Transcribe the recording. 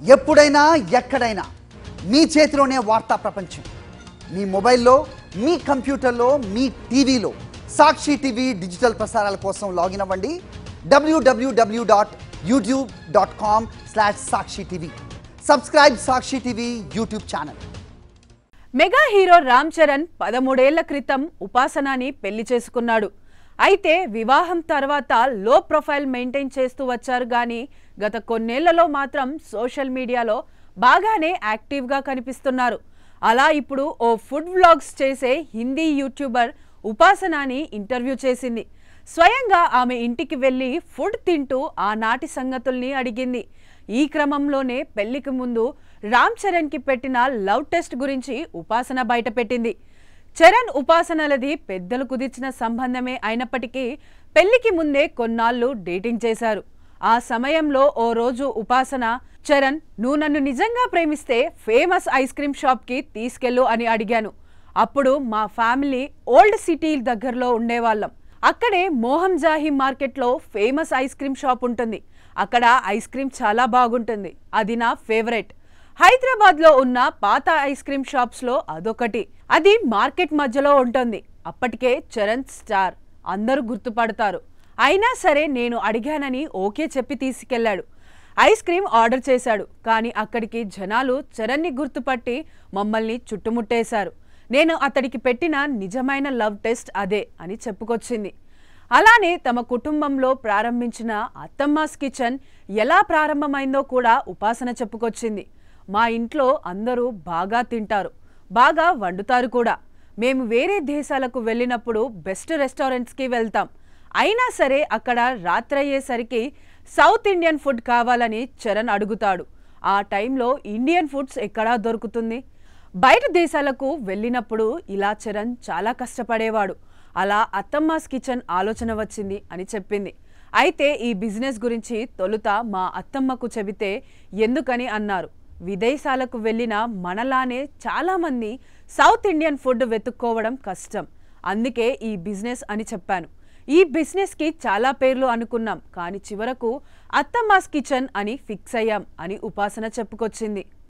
ఎప్పుడైనా ఎక్కడైనా మీ చేతిలోనే వార్తా ప్రపంచం. మీ మొబైల్లో, మీ కంప్యూటర్లో, మీ టీవీలో సాక్షి టీవీ డిజిటల్ ప్రసారాల కోసం లాగిన్ అవ్వండి www.youtube.com/sakshi tv. Subscribe Sakshi TV YouTube channel. Mega hero Ram Charan 13 ఏళ్ల క్రితం ఉపాసనాని పెళ్లి చేసుకున్నాడు. అయితే వివాహం తర్వాత లో ప్రొఫైల్ మెయింటైన్ చేస్తూ వచ్చారు గానీ గత కొన్నేళ్లలో మాత్రం సోషల్ మీడియాలో బాగానే యాక్టివ్గా కనిపిస్తున్నారు. అలా ఇప్పుడు ఓ ఫుడ్ వ్లాగ్స్ చేసే హిందీ యూట్యూబర్ ఉపాసనాని ఇంటర్వ్యూ చేసింది. స్వయంగా ఆమె ఇంటికి వెళ్ళి ఫుడ్ తింటూ ఆనాటి సంగతుల్ని అడిగింది. ఈ క్రమంలోనే పెళ్లికి ముందు రామ్ చరణ్కి పెట్టిన లవ్ టెస్ట్ గురించి ఉపాసన బయటపెట్టింది. చరణ్ ఉపాసనలది పెద్దలు కుదిర్చిన సంబంధమే అయినప్పటికీ పెళ్లికి ముందే కొన్నాళ్ళు డేటింగ్ చేశారు. ఆ సమయంలో ఓ రోజు ఉపాసన, చరణ్, నువ్వు నన్ను నిజంగా ప్రేమిస్తే ఫేమస్ ఐస్ క్రీమ్ షాప్కి తీసుకెళ్ళు అని అడిగాను. అప్పుడు మా ఫ్యామిలీ ఓల్డ్ సిటీ దగ్గరలో ఉండేవాళ్ళం. అక్కడే మోహం జాహీ మార్కెట్లో ఫేమస్ ఐస్ క్రీమ్ షాప్ ఉంటుంది. అక్కడ ఐస్ క్రీమ్ చాలా బాగుంటుంది. అది నా ఫేవరెట్. హైదరాబాద్లో ఉన్న పాత ఐస్ క్రీమ్ షాప్స్లో అదొకటి. అది మార్కెట్ మధ్యలో ఉంటుంది. అప్పటికే చరణ్ స్టార్, అందరూ గుర్తుపడతారు. అయినా సరే నేను అడిగానని ఓకే చెప్పి తీసుకెళ్లాడు. ఐస్ క్రీమ్ ఆర్డర్ చేశాడు. కానీ అక్కడికి జనాలు చరణ్ని గుర్తుపట్టి మమ్మల్ని చుట్టుముట్టేశారు. నేను అతడికి పెట్టిన నిజమైన లవ్ టెస్ట్ అదే అని చెప్పుకొచ్చింది. అలానే తమ కుటుంబంలో ప్రారంభించిన అత్తమ్మాస్ కిచెన్ ఎలా ప్రారంభమైందో కూడా ఉపాసన చెప్పుకొచ్చింది. మా ఇంట్లో అందరూ బాగా తింటారు, బాగా వండుతారు కూడా. మేము వేరే దేశాలకు వెళ్ళినప్పుడు బెస్ట్ రెస్టారెంట్స్కి వెళ్తాం. అయినా సరే అక్కడ రాత్రయ్యేసరికి సౌత్ ఇండియన్ ఫుడ్ కావాలని చరణ్ అడుగుతాడు. ఆ టైంలో ఇండియన్ ఫుడ్స్ ఎక్కడా దొరుకుతుంది? బయట దేశాలకు వెళ్ళినప్పుడు ఇలా చరణ్ చాలా కష్టపడేవాడు. అలా అత్తమ్మాస్ కిచెన్ ఆలోచన వచ్చింది అని చెప్పింది. అయితే ఈ బిజినెస్ గురించి తొలుత మా అత్తమ్మకు చెబితే ఎందుకని అన్నారు. విదేశాలకు వెళ్ళిన మనలానే చాలామంది సౌత్ ఇండియన్ ఫుడ్ వెతుక్కోవడం కష్టం, అందుకే ఈ బిజినెస్ అని చెప్పాను. ఈ బిజినెస్కి చాలా పేర్లు అనుకున్నాం, కానీ చివరకు అత్తమ్మాస్ కిచెన్ అని ఫిక్స్ అయ్యాం అని ఉపాసన చెప్పుకొచ్చింది.